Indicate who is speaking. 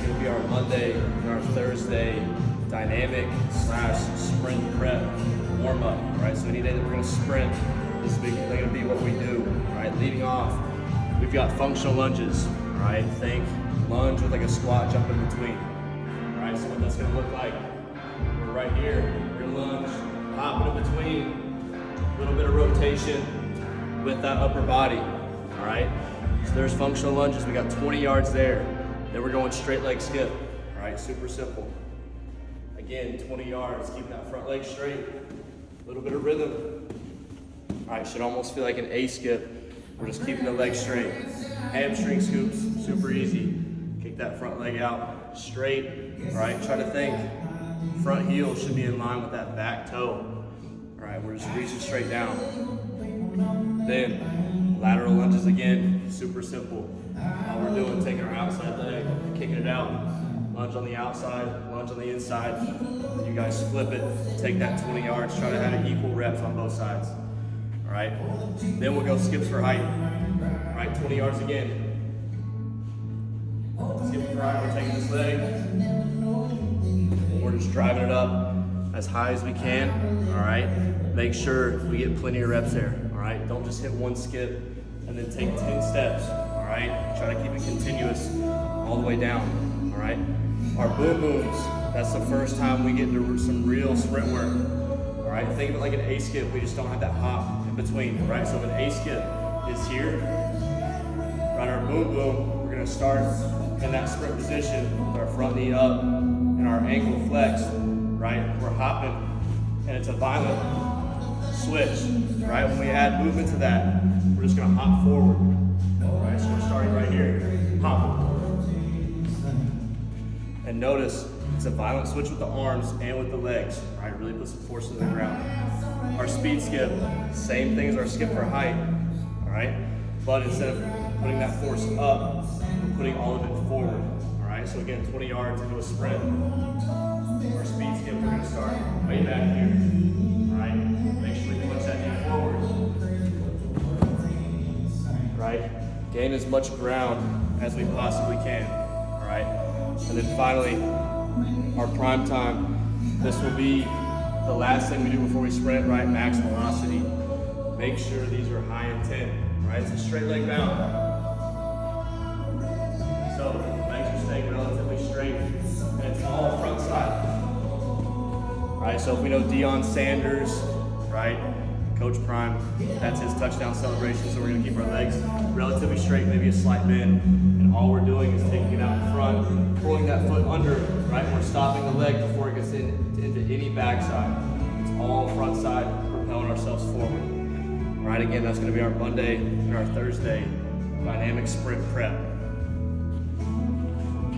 Speaker 1: gonna be our Monday and our Thursday dynamic / sprint prep warm-up, right? So any day that we're gonna sprint, this is gonna be what we do, right? Leading off, we've got functional lunges, right? Think lunge with like a squat jump in between, right? So what that's gonna look like, we're right here, we're gonna lunge, hopping in between, a little bit of rotation with that upper body, all right? So there's functional lunges, we got 20 yards there. Then we're going straight leg skip, all right? Super simple. Again, 20 yards, keeping that front leg straight, a little bit of rhythm. All right, should almost feel like an A skip. We're just keeping the leg straight. Hamstring scoops, super easy. Kick that front leg out straight, all right? Try to think, front heel should be in line with that back toe. All right, we're just reaching straight down. Then, lateral lunges again, super simple. All we're doing, taking our outside leg, kicking it out. Lunge on the outside, lunge on the inside. You guys flip it, take that 20 yards, try to have equal reps on both sides. All right, then we'll go skips for height. All right, 20 yards again. Skip for height, we're taking this leg. We're just driving it up as high as we can, all right? Make sure we get plenty of reps there, all right? Don't just hit one skip and then take 10 steps, all right? Try to keep it continuous all the way down, all right? Our boom booms, that's the first time we get into some real sprint work, all right? Think of it like an A skip, we just don't have that hop in between, all right? So if an A skip is here, right, our boom boom, we're gonna start in that sprint position with our front knee up and our ankle flexed, right? We're hopping, and it's a violent switch, right? When we add movement to that, we're just gonna hop forward, all right? So we're starting right here, hop. And notice, it's a violent switch with the arms and with the legs, right? Really put some force into the ground. Our speed skip, same thing as our skip for height, all right? But instead of putting that force up, we're putting all of it forward, all right? So again, 20 yards into a sprint. Our speed skip, we're gonna start way back here, all right? Make sure we punch that knee forward, right? Gain as much ground as we possibly can, all right? And then finally, our prime time. This will be the last thing we do before we sprint, right? Max velocity. Make sure these are high intent, right? It's a straight leg bound. So legs are staying relatively straight, and it's all front side. Right, so if we know Deion Sanders, right? Coach Prime, that's his touchdown celebration, so we're gonna keep our legs relatively straight, maybe a slight bend, and all we're doing is taking it out in front, pulling that foot under, right? We're stopping the leg before it gets into any backside. It's all front side, propelling ourselves forward. All right, again, that's gonna be our Monday and our Thursday dynamic sprint prep.